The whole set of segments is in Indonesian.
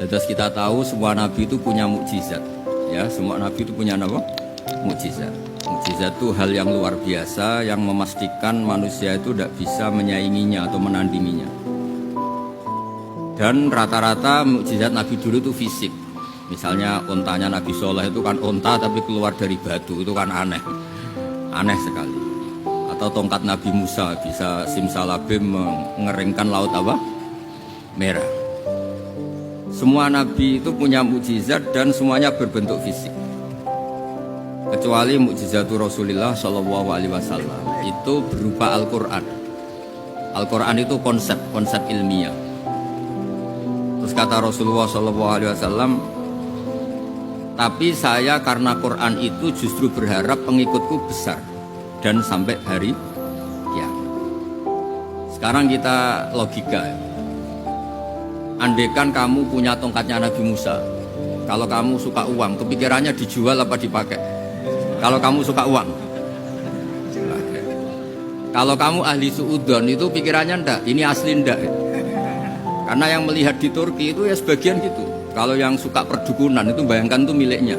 Terus kita tahu semua nabi itu punya mukjizat. Ya, semua nabi itu punya apa? Mukjizat. Mukjizat itu hal yang luar biasa yang memastikan manusia itu tidak bisa menyainginya atau menandinginya. Dan rata-rata mukjizat nabi dulu itu fisik. Misalnya ontanya Nabi Soleh itu kan onta tapi keluar dari batu, itu kan aneh. Aneh sekali. Atau tongkat Nabi Musa bisa simsalabim mengeringkan laut apa? Merah. Semua nabi itu punya mukjizat dan semuanya berbentuk fisik. Kecuali mukjizatul Rasulullah Shallallahu Alaihi Wasallam itu berupa Al-Quran. Al-Quran itu konsep ilmiah. Terus kata Rasulullah Shallallahu Alaihi Wasallam, tapi saya karena Quran itu justru berharap pengikutku besar dan sampai hari kiamat. Sekarang kita logika ya. Andekan kamu punya tongkatnya Nabi Musa, kalau kamu suka uang, kepikirannya dijual apa dipakai? Kalau kamu suka uang, kalau kamu ahli suudon itu pikirannya ndak, ini asli ndak. Karena yang melihat di Turki itu ya sebagian gitu. Kalau yang suka perdukunan itu bayangkan tuh miliknya.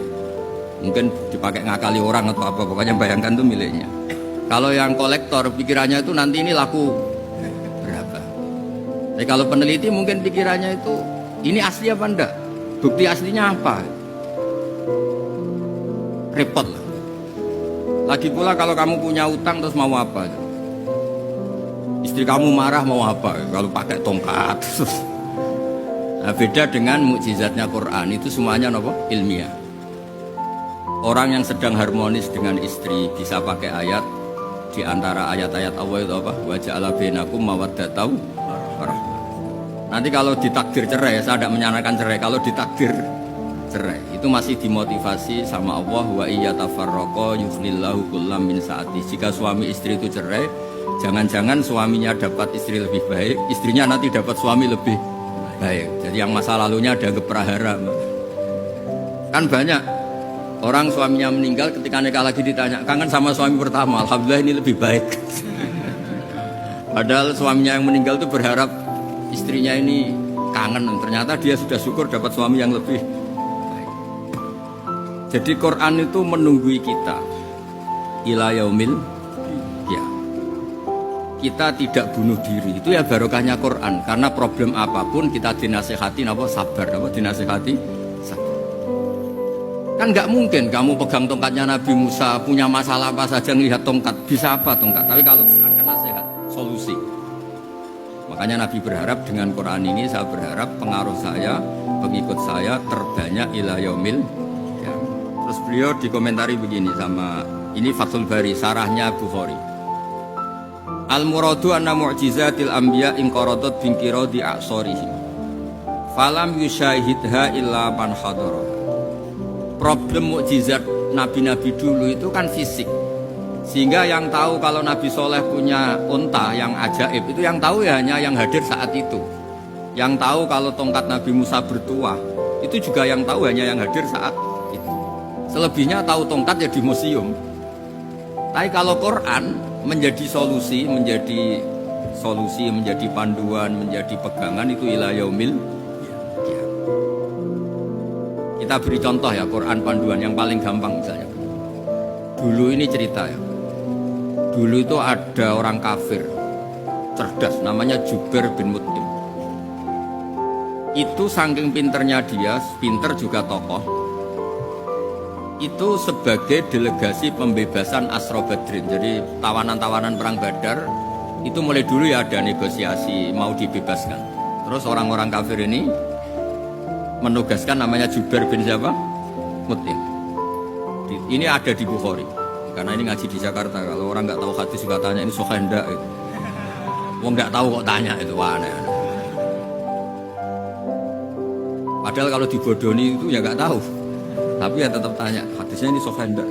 Mungkin dipakai ngakali orang atau apa, pokoknya bayangkan tuh miliknya. Kalau yang kolektor pikirannya itu nanti ini laku berapa. Tapi kalau peneliti mungkin pikirannya itu ini asli apa enggak? Bukti aslinya apa? Repot lah. Lagi pula kalau kamu punya utang terus mau apa? Istri kamu marah mau apa? Kalau pakai tongkat. Nah, beda dengan mukjizatnya Quran itu semuanya apa? Ilmiah. Orang yang sedang harmonis dengan istri bisa pakai ayat di antara ayat-ayat Allah itu apa? Wa ja'ala bainakum mawaddatan warahmah. Nanti kalau ditakdir cerai, saya tidak menyarankan cerai. Kalau ditakdir cerai, itu masih dimotivasi sama Allah wa iyatafarraqa yuflillahu kullam min saati. Jika suami istri itu cerai, jangan-jangan suaminya dapat istri lebih baik, istrinya nanti dapat suami lebih baik. Jadi yang masa lalunya ada keprahara. Kan banyak orang suaminya meninggal ketika nikah lagi ditanya, kangen sama suami pertama, alhamdulillah ini lebih baik. Padahal suaminya yang meninggal itu berharap istrinya ini kangen, ternyata dia sudah syukur dapat suami yang lebih baik. Jadi Quran itu menunggui kita ila yaumil ya. Kita tidak bunuh diri, itu ya barokahnya Quran. Karena problem apapun kita dinasehati apa sabar, apa dinasehati sabar. Kan nggak mungkin kamu pegang tongkatnya Nabi Musa, punya masalah apa saja ngelihat tongkat, bisa apa tongkat. Tapi kalau Quran kan nasihat, solusi. Makanya Nabi berharap dengan Quran ini, saya berharap pengaruh saya, pengikut saya terbanyak ila yaumil ya. Terus beliau dikomentari begini sama ini Fathul Bari, sarahnya Bukhari. Al-muradu anna mu'jizatil anbiya inqaradat binqiradi a'sarihim. Falam yusyahidha illa man hadara. Problem mukjizat nabi-nabi dulu itu kan fisik. Sehingga yang tahu kalau Nabi Soleh punya unta yang ajaib itu yang tahu ya hanya yang hadir saat itu. Yang tahu kalau tongkat Nabi Musa bertuah itu juga yang tahu hanya yang hadir saat itu. Selebihnya tahu tongkat ya di museum. Tapi kalau Quran menjadi solusi, menjadi panduan, menjadi pegangan itu ila yaumil ya. Kita beri contoh ya Quran panduan yang paling gampang misalnya. Dulu ini cerita ya. Dulu itu ada orang kafir cerdas namanya Jubair bin Mut'im. Itu saking pinternya dia, pinter juga tokoh. Itu sebagai delegasi pembebasan Asra Badrin. Jadi tawanan-tawanan perang Badar itu mulai dulu ya ada negosiasi mau dibebaskan. Terus orang-orang kafir ini menugaskan namanya Jubair bin siapa? Mut'im. Ini ada di Bukhari. Karena ini ngaji di Jakarta, kalau orang nggak tahu hadis juga tanya ini sahih enggak itu. Wong nggak tahu kok tanya itu aneh. Padahal kalau dibodoni itu ya nggak tahu. Tapi ya tetap tanya, hadisnya ini sahih enggak.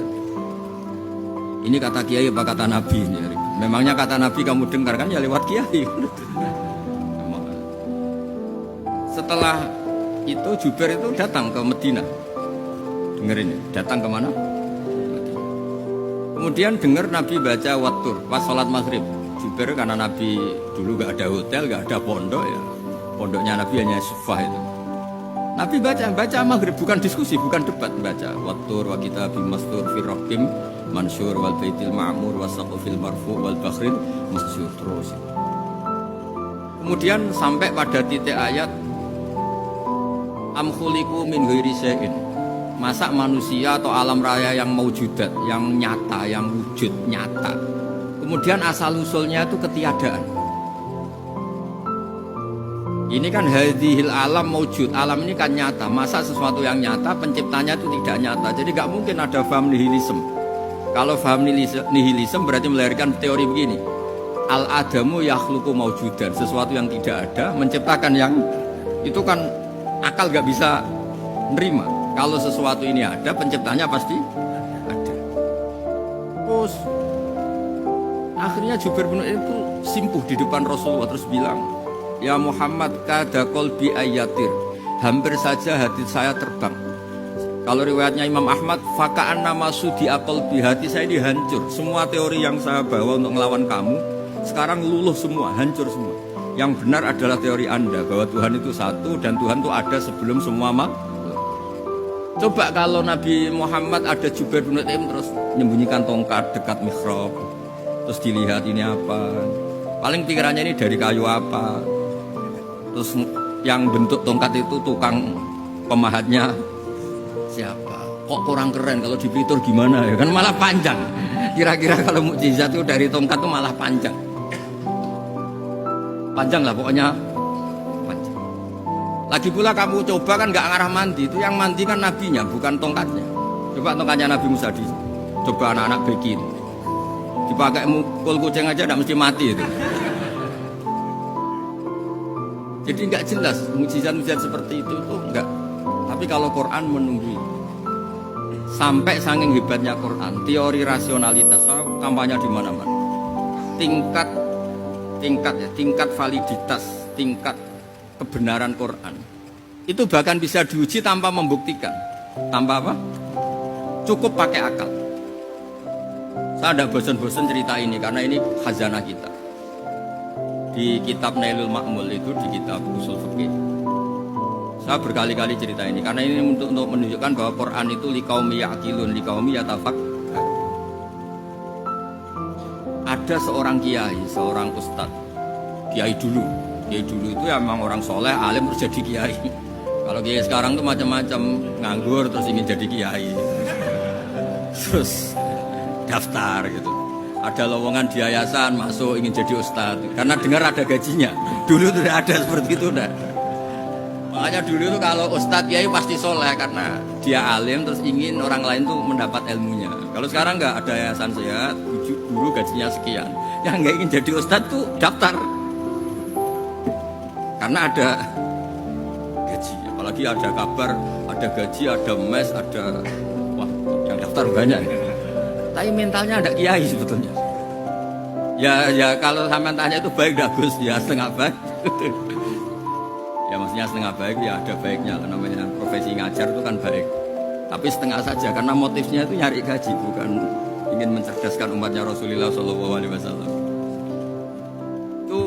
Ini kata kiai apa kata nabi ini? Memangnya kata nabi kamu dengar kan ya lewat kiai. Setelah itu Jubair itu datang ke Medina. Dengerin ya, datang ke mana? Kemudian dengar Nabi baca Wattur pas sholat maghrib. Jubair karena Nabi dulu gak ada hotel, gak ada pondok ya. Pondoknya Nabi hanya sufah itu. Nabi baca maghrib, bukan diskusi, bukan debat, baca. Wattur wa kitabim mastur fi raqqim mansur wal baitil ma'mur wasaqfil marfu wal bakhril masjur terus. Kemudian sampai pada titik ayat am khuliqu min ghairi syai'in. Masa manusia atau alam raya yang maujudat, yang nyata, yang wujud nyata. Kemudian asal usulnya itu ketiadaan. Ini kan hadhil alam maujud, alam ini kan nyata. Masa sesuatu yang nyata penciptanya itu tidak nyata. Jadi nggak mungkin ada faham nihilisme. Kalau faham nihilisme berarti melahirkan teori begini. Al adamu yakhluqu maujudan, sesuatu yang tidak ada menciptakan yang itu kan akal nggak bisa nerima. Kalau sesuatu ini ada, penciptanya pasti ada. Terus akhirnya Jubair bin itu simpuh di depan Rasulullah terus bilang, ya Muhammad kada qalbi ayatir, hampir saja hati saya terbang. Kalau riwayatnya Imam Ahmad, faka'an nama sudi qalbi, hati saya ini hancur. Semua teori yang saya bawa untuk melawan kamu sekarang luluh semua, hancur semua. Yang benar adalah teori Anda bahwa Tuhan itu satu dan Tuhan itu ada sebelum semua makhluk. Coba kalau Nabi Muhammad ada Jubair bin Mut'im terus menyembunyikan tongkat dekat mihrab, terus dilihat ini apa, paling pikirannya ini dari kayu apa, terus yang bentuk tongkat itu tukang pemahatnya siapa, kok kurang keren, kalau dipitur gimana ya, kan malah panjang. Kira-kira kalau mukjizat itu dari tongkat itu malah panjang lah pokoknya. Lagi pula kamu coba kan nggak ngarah mandi, itu yang mandi kan nabinya bukan tongkatnya. Coba tongkatnya Nabi Musa coba anak-anak beki itu dipakai mukul kucing aja tidak mesti mati itu. Jadi nggak jelas mukjizat-mukjizat seperti itu nggak. Tapi kalau Quran menunggu sampai saking hebatnya Quran, teori rasionalitas kampanye di mana-mana. Tingkat validitas, tingkat kebenaran Quran itu bahkan bisa diuji tanpa membuktikan, tanpa apa? Cukup pakai akal. Saya tidak bosan-bosan cerita ini karena ini khazanah kita. Di kitab Nailul Ma'mul itu, di kitab Ushul Fiqh, saya berkali-kali cerita ini karena ini untuk menunjukkan bahwa Quran itu liqaumi ya'qilun, liqaumi yatafakkarun. Ada seorang kiai, seorang ustadz, kiai dulu itu ya memang orang soleh, alim terus jadi kiai. Kalau kiai sekarang tuh macam-macam, nganggur terus ingin jadi kiai, terus daftar gitu. Ada lowongan di yayasan masuk ingin jadi ustadz karena dengar ada gajinya. Dulu tidak ada seperti itu, udah. Makanya dulu tuh kalau ustadz kiai pasti soleh karena dia alim terus ingin orang lain tuh mendapat ilmunya. Kalau sekarang nggak ada yayasan sehat, guru gajinya sekian, yang nggak ingin jadi ustadz tuh daftar karena ada gaji. Apalagi ada kabar, ada gaji, ada mes, ada wah yang daftar banyak. Tapi mentalnya ada kiai sebetulnya. Ya kalau sampean tanya itu baik dah Gus, ya setengah baik. Ya maksudnya setengah baik ya ada baiknya, namanya profesi ngajar itu kan baik. Tapi setengah saja karena motifnya itu nyari gaji, bukan ingin mencerdaskan umatnya Rasulullah SAW. Itu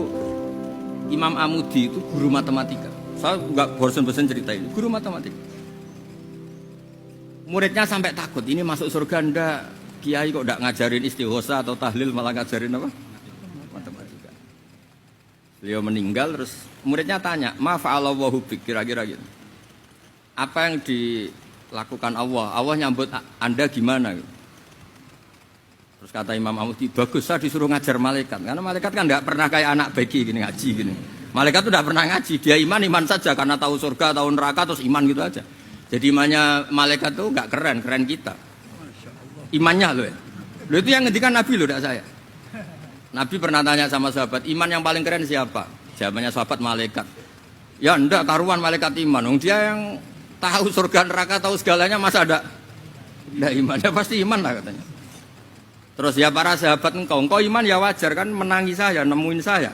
Imam Amudi itu guru matematika. Saya nggak bosan-bosan cerita ini, guru matematika. Muridnya sampai takut, ini masuk surga ndak? Kiai kok ndak ngajarin istighosa atau tahlil, malah ngajarin apa? Matematika. Beliau meninggal terus muridnya tanya, ma fa'alallahu bik, kira-kira gitu. Apa yang dilakukan Allah? Allah nyambut Anda gimana? Terus kata Imam Amudi, bagus saya disuruh ngajar malaikat. Karena malaikat kan nggak pernah kayak anak beki gini ngaji gini. Malaikat tuh nggak pernah ngaji, dia iman saja karena tahu surga, tahu neraka terus iman gitu aja. Jadi imannya malaikat tuh nggak keren kita. Imannya loh ya. Loh itu yang ngendikan Nabi loh, tidak saya. Nabi pernah tanya sama sahabat, iman yang paling keren siapa? Jawabannya sahabat malaikat. Ya enggak, karuan malaikat iman. Dia yang tahu surga neraka, tahu segalanya, masa ada iman? Ya pasti iman lah katanya. Terus ya para sahabat engkau iman ya wajar kan, menangi saya, nemuin saya.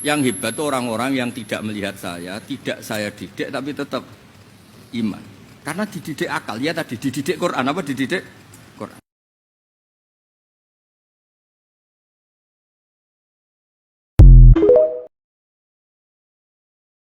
Yang hebat itu orang-orang yang tidak melihat saya, tidak saya didik tapi tetap iman. Karena dididik akal, ya tadi dididik Quran apa dididik